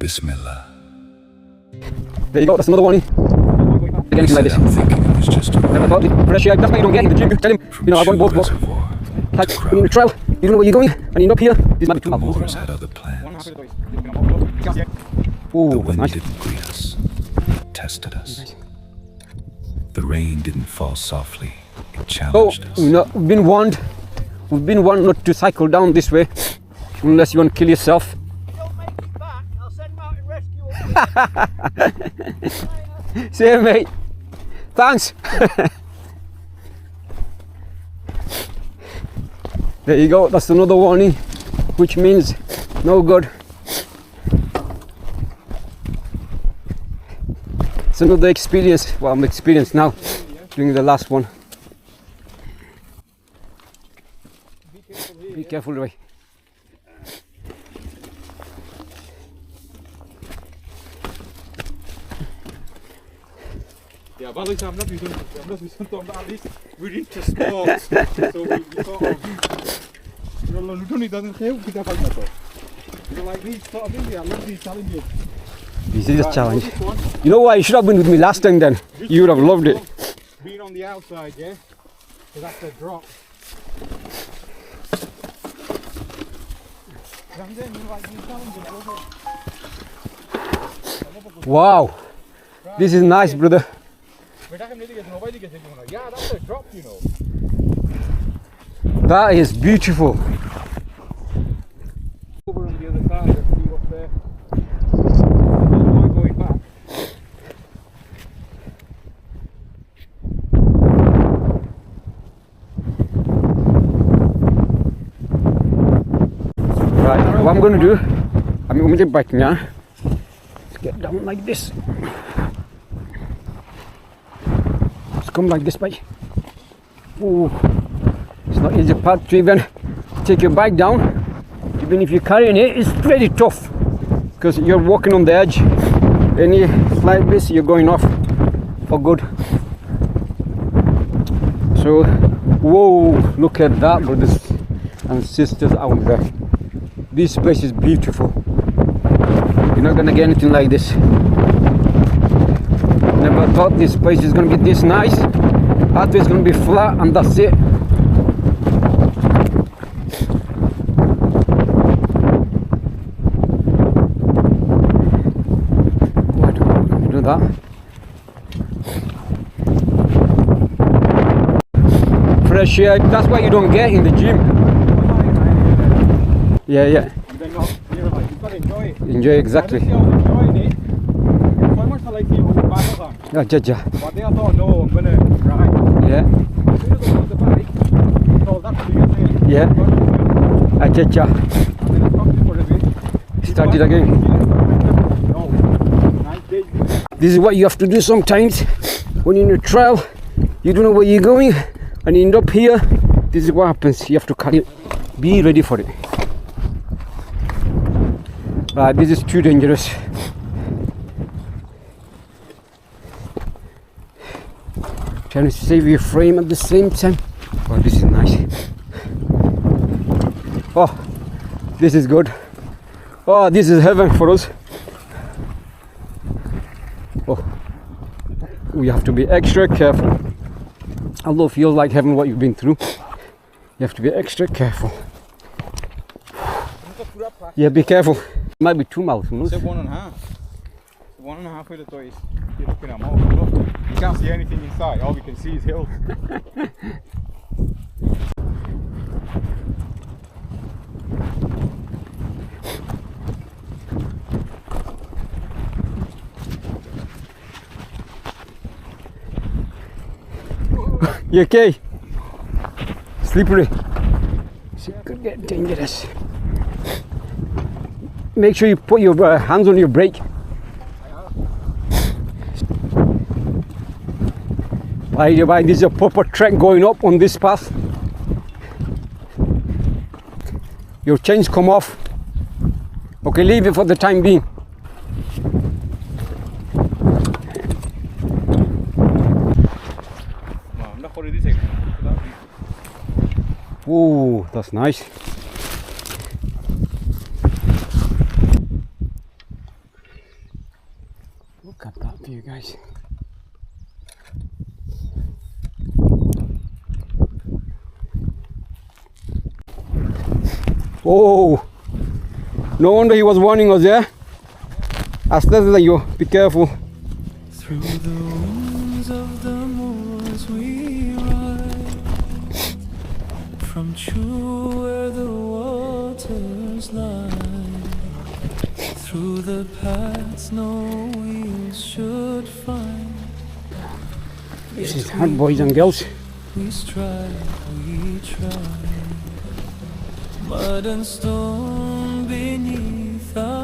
Bismillah. There you go, that's another warning. Again, like this. I'm thinking it was just a Never thought it. Fresh air, that's why you don't get in the gym. Tell him, you know, I want both. reservoir. Like, when you're in the trail, you don't know where you're going, and you end up here, this might be too The much. Moors had other plans. The Oh, that's wind nice. didn't greet us, it tested us. The rain didn't fall softly, it So, challenged us. we've been warned not to cycle down this way, unless you want to kill yourself. Don't make it back, I'll send mountain rescue. See you, mate. Thanks. There you go, that's another warning, which means no good. It's another experience. Well, I'm experienced now doing the last one. Be careful, Roy. Yeah, but at least I'm not using something, but at least we're into sports. So we sort of, you know, we don't need that in here, we can have that. You know, like these sort of things, I love these challenges. This is a challenge. You know why? You should have been with me last time then. You would have loved it. Being on the outside, yeah? So that's a drop. And then you like these challenges, Wow. This is nice, brother. yeah, that's a drop, you know. That is beautiful. Over on the other side and see what's there. I'm going back. Right, what I'm going to do, I'm going to get back now. Let's get down like this. Let's come like this, bike. Oh, it's not easy part to even take your bike down. Even if you're carrying it, it's pretty tough because you're walking on the edge. Any slight bit, you're going off for good. So, whoa, look at that, brothers and sisters out there. This place is beautiful. You're not gonna get anything like this. Never thought this place is gonna be this nice. I thought it's gonna be flat and that's it. Why do we do that? Fresh air, that's what you don't get in the gym. Yeah, yeah. And then not, you're like, you've got to enjoy it. Enjoy exactly. I was enjoying it. So much I like to use the bike on. Yeah, jaja. But then I thought, no, I'm going to ride. Yeah, As soon as I got the bike, so that's what you get. yeah. Jaja. And then I stopped it for a bit. Start it again. No. Nice day. This is what you have to do sometimes when you're in a trail. You don't know where you're going and you end up here. This is what happens. You have to carry it. Be ready for it. Right, this is too dangerous. Trying to save your frame at the same time. Oh, this is nice. Oh, this is good. Oh, this is heaven for us. Oh, we have to be extra careful. Although it feels like heaven what you've been through, you have to be extra careful. Yeah, be careful. It might be 2 miles. It's at 1.5. 1.5 with the toys. You're looking at more. Look, you can't see anything inside. All we can see is hills. You okay? Slippery. It could get dangerous. Make sure you put your hands on your brake. By this is a proper trek going up on this path. Your chains come off. Okay, leave it for the time being. Oh, that's nice. for you guys. Oh, no wonder he was warning us there. Astaghfirullah, you be careful. Through the winds of the moors we ride, from true where the waters lie, through the paths no wheels should find. This is hard, boys and girls. We strive, we try, mud and stone beneath our